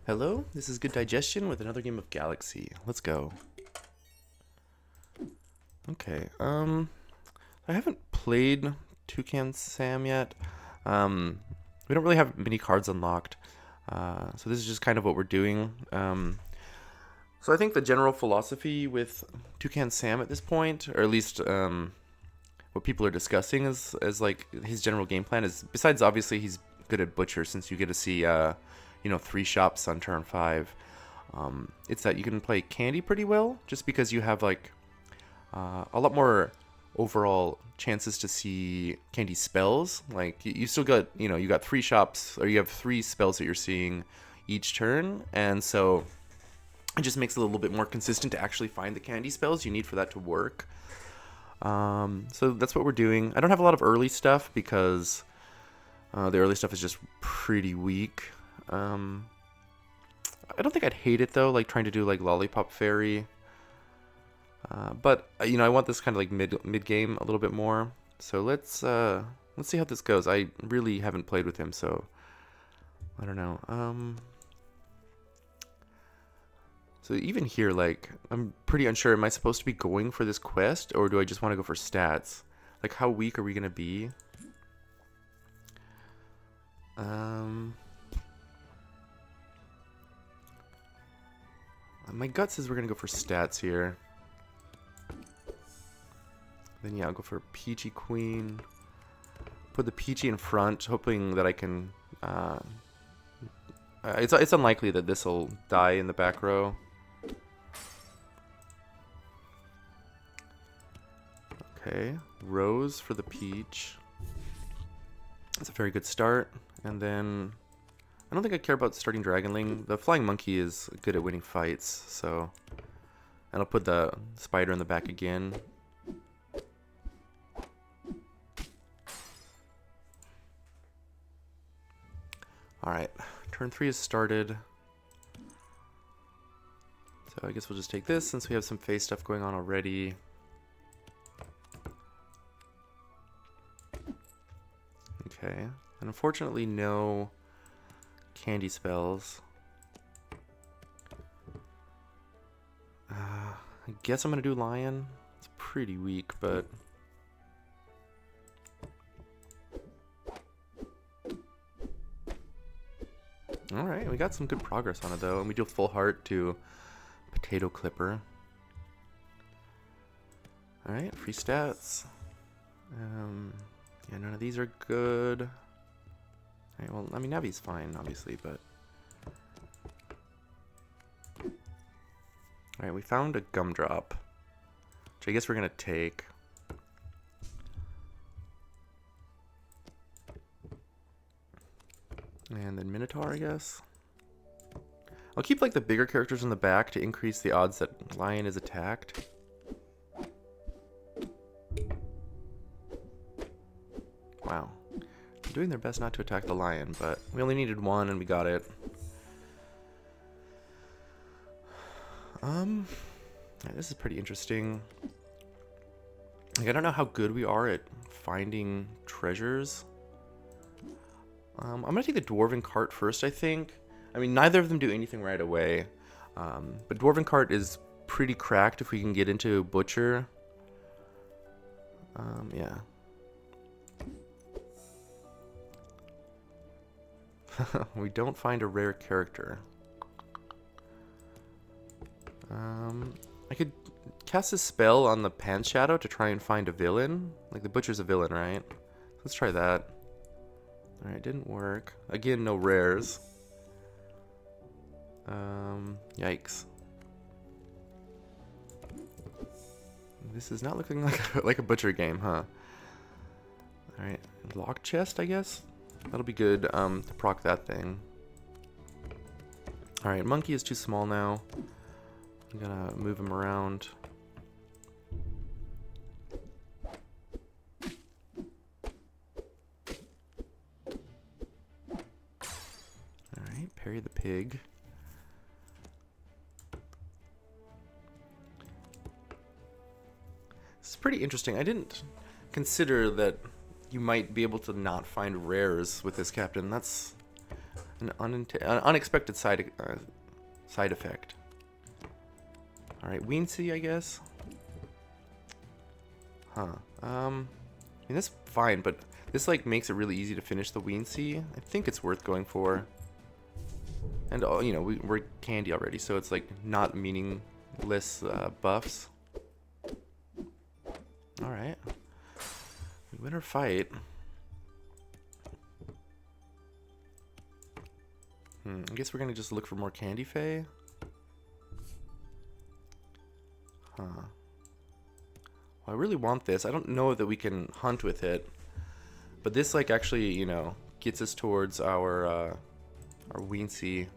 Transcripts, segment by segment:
Hello, this is GoodDigestion with another game of Galaxy. Let's go. Okay, I haven't played Toucan Sam yet. We don't really have many cards unlocked, so this is just kind of what we're doing. So I think the general philosophy with Toucan Sam at this point, or at least what people are discussing is like his general game plan is, besides obviously he's good at Butcher since you get to see 3 shops on turn 5. It's that you can play Candy pretty well, just because you have like a lot more overall chances to see Candy spells. Like you still got, you got 3 shops, or you have 3 spells that you're seeing each turn, and so it just makes it a little bit more consistent to actually find the Candy spells you need for that to work. So that's what we're doing. I don't have a lot of early stuff because the early stuff is just pretty weak. I don't think I'd hate it though, like trying to do like Lollipop Fairy. But I want this kind of like mid game a little bit more. So let's see how this goes. I really haven't played with him, so I don't know. So even here, like, I'm pretty unsure. Am I supposed to be going for this quest, or do I just want to go for stats? Like, how weak are we gonna be? My gut says we're gonna go for stats here. Then yeah, I'll go for Peachy Queen. Put the Peachy in front, hoping that I can. It's unlikely that this will die in the back row. Okay, Rose for the Peach. That's a very good start. And then I don't think I care about starting Dragonling. The Flying Monkey is good at winning fights, so. And I'll put the Spider in the back again. Alright, turn 3 has started. So I guess we'll just take this since we have some face stuff going on already. Okay, and unfortunately no Candy spells. I guess I'm gonna do Lion. It's pretty weak, but alright, we got some good progress on it though, and we do full heart to Potato Clipper. Alright, free stats. Yeah, none of these are good. Alright, well, I mean, Navi's fine, obviously, but. Alright, we found a Gumdrop, which I guess we're gonna take. And then Minotaur, I guess. I'll keep like the bigger characters in the back to increase the odds that Lion is attacked. Wow. They're doing their best not to attack the Lion, but we only needed 1 and we got it. This is pretty interesting. Like, I don't know how good we are at finding treasures. I'm gonna take the Dwarven Cart first, I think. I mean, neither of them do anything right away. But Dwarven Cart is pretty cracked if we can get into Butcher. Yeah. We don't find a rare character. I could cast a spell on the Pan Shadow to try and find a villain. Like, the Butcher's a villain, right? Let's try that. Alright, didn't work. Again, no rares. Yikes. This is not looking like a Butcher game, huh? Alright, lock chest, I guess? That'll be good to proc that thing. Alright, Monkey is too small now. I'm gonna move him around. Alright, parry the pig. This is pretty interesting. I didn't consider that you might be able to not find rares with this captain. That's An unexpected side effect. All right, Weensy, I guess. Huh. I mean, that's fine, but this like makes it really easy to finish the Weensy. I think it's worth going for. And you know, we're candy already, so it's like not meaningless buffs. All right, we win our fight. I guess we're gonna just look for more Candy Fae. Huh. Well, I really want this. I don't know that we can hunt with it, but this like actually, you know, gets us towards our Weensy.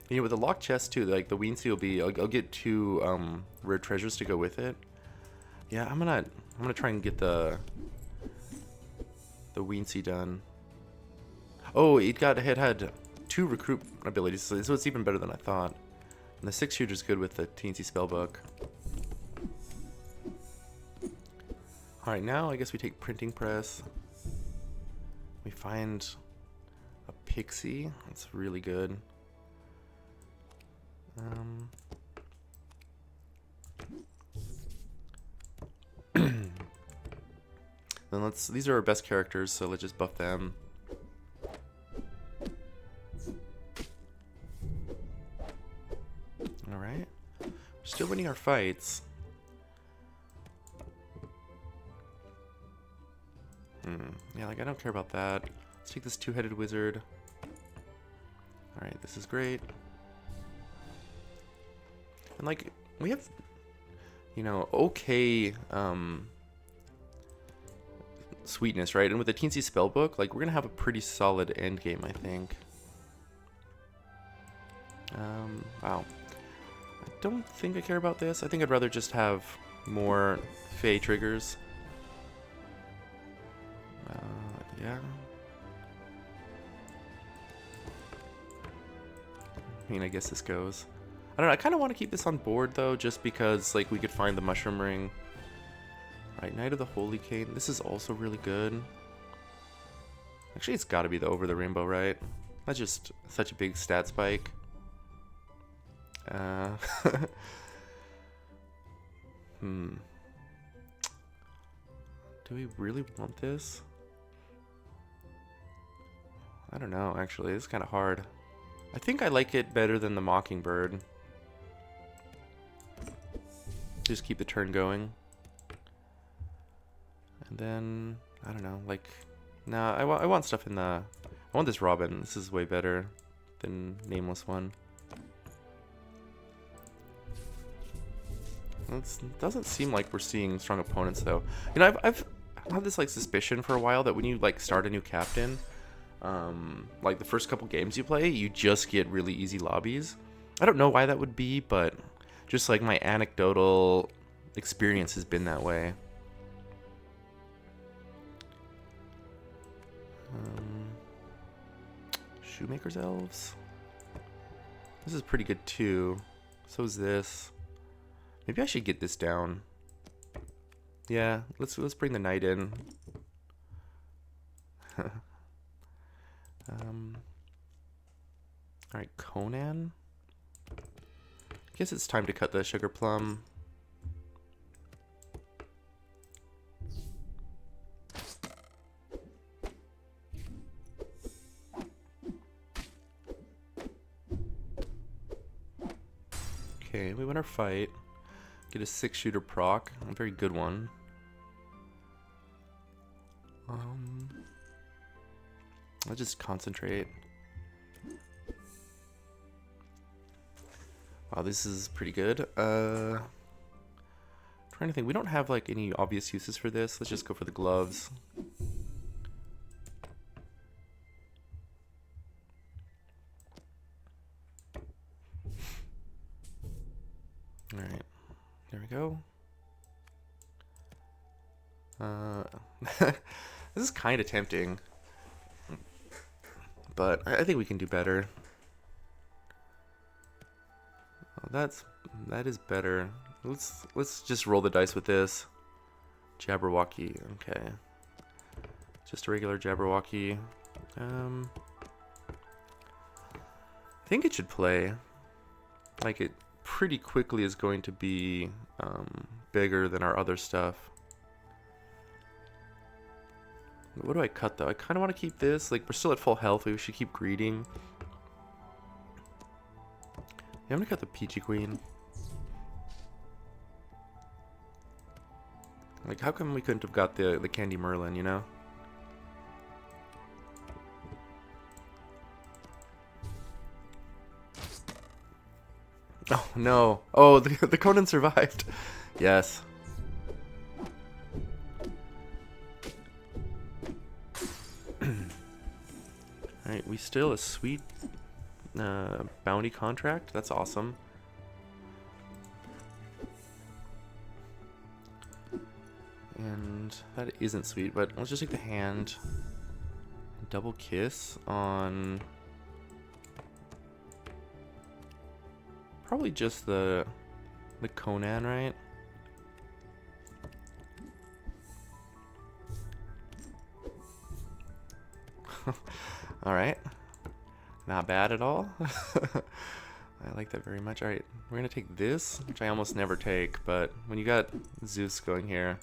You know, with the locked chest too, like the Weensy will be. I'll get 2 rare treasures to go with it. Yeah, I'm gonna try and get the Weensy done. Oh, it had 2 recruit abilities, so it's even better than I thought. And the 6-shooter is good with the teensy spellbook. All right, now I guess we take printing press. We find a pixie. That's really good. Then these are our best characters, so let's just buff them. All right, we're still winning our fights. Yeah, like I don't care about that. Let's take this 2-headed wizard. All right, this is great. And like we have, you know, okay sweetness, right? And with the teensy spellbook, like we're gonna have a pretty solid end game, I think. Wow. I don't think I care about this. I think I'd rather just have more Fae triggers. Yeah. I mean, I guess this goes. I don't know. I kind of want to keep this on board though, just because like we could find the mushroom ring. Alright, Knight of the Holy Cane. This is also really good. Actually, it's got to be the Over the Rainbow, right? That's just such a big stat spike. Do we really want this? I don't know, actually. It's kind of hard. I think I like it better than the Mockingbird. Just keep the turn going. And then, I don't know, like... Nah, I want stuff in the... I want this Robin. This is way better than Nameless one. It doesn't seem like we're seeing strong opponents, though. You know, I've had this, like, suspicion for a while that when you, like, start a new captain... like the first couple games you play, you just get really easy lobbies. I don't know why that would be, but just like my anecdotal experience has been that way. Shoemaker's Elves. This is pretty good too. So is this. Maybe I should get this down. Yeah, let's bring the knight in. Alright, Conan. I guess it's time to cut the sugar plum. Okay, we win our fight. Get a 6-shooter proc. A very good one. I'll just concentrate. Wow, this is pretty good. Trying to think. We don't have like any obvious uses for this. Let's just go for the gloves. All right, there we go. This is kind of tempting, but I think we can do better. Oh, that is better. Let's just roll the dice with this. Jabberwocky, okay. Just a regular Jabberwocky. I think it should play. Like, it pretty quickly is going to be bigger than our other stuff. What do I cut, though? I kind of want to keep this. Like, we're still at full health. We should keep greeting. Yeah, I'm going to cut the Peachy Queen. Like, how come we couldn't have got the Candy Merlin, you know? Oh, no. Oh, the Conan survived. Yes. Alright, we still a sweet bounty contract. That's awesome. And that isn't sweet, but let's just take the hand. Double kiss on... probably just the Conan, right? Alright. Not bad at all. I like that very much. Alright, we're gonna take this, which I almost never take, but when you got Zeus going here...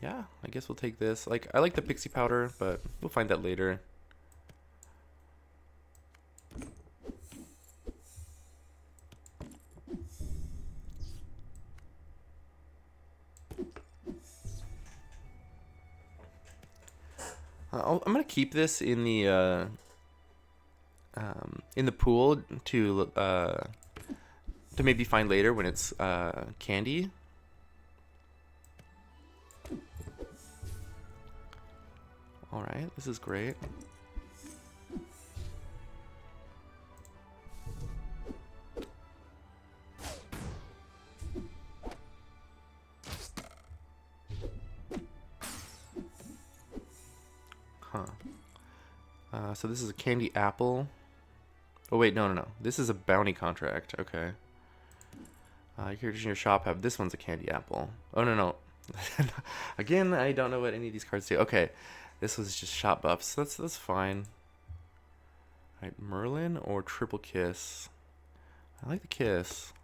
yeah, I guess we'll take this. Like, I like the pixie powder, but we'll find that later. I'm gonna keep this in the pool to maybe find later when it's candy. All right, this is great. Huh. So this is a candy apple. Oh wait, no. This is a bounty contract. Okay. Characters in your shop have this one's a candy apple. Oh no. Again, I don't know what any of these cards do. Okay. This was just shop buffs. That's fine. All right, Merlin or triple kiss. I like the kiss.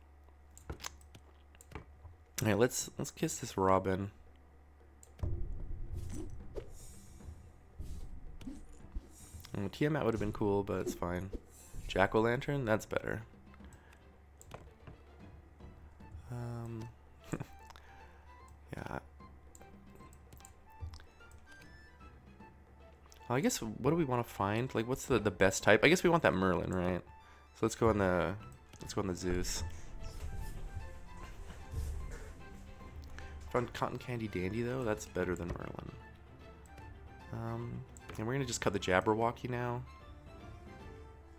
All right, let's kiss this Robin. Tiamat would have been cool, but it's fine. Jack-o'-lantern, that's better. Yeah. I guess, what do we want to find? Like, what's the best type? I guess we want that Merlin, right? So let's go on the Zeus. Found Cotton Candy Dandy though. That's better than Merlin. And we're gonna just cut the Jabberwocky now.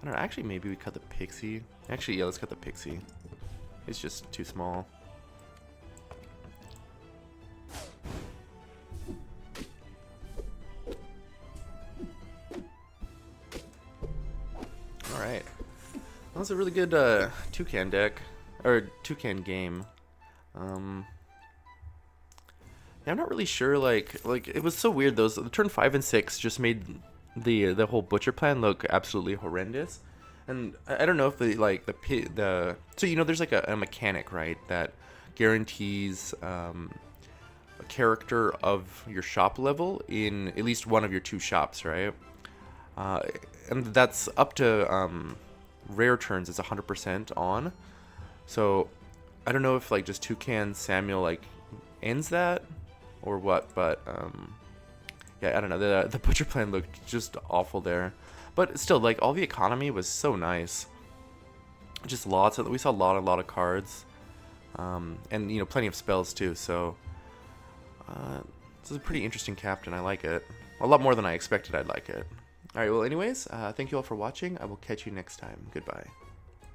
I don't know. Actually, maybe we cut the Pixie. Actually, yeah, let's cut the Pixie. It's just too small. Alright. That was a really good Toucan deck. Or Toucan game. Yeah, I'm not really sure, like it was so weird. The turn 5 and 6 just made the whole butcher plan look absolutely horrendous. And I don't know if so you know there's like a mechanic, right, that guarantees a character of your shop level in at least one of your 2 shops, right? And that's up to rare turns. It's 100% on. So I don't know if like just Toucan Samuel like ends that or what, but yeah, I don't know. The butcher plan looked just awful there, but still, like, all the economy was so nice. Just we saw a lot of cards, and you know, plenty of spells too. So this is a pretty interesting captain. I like it a lot more than I expected I'd like it. All right, well, anyways, thank you all for watching. I will catch you next time. Goodbye.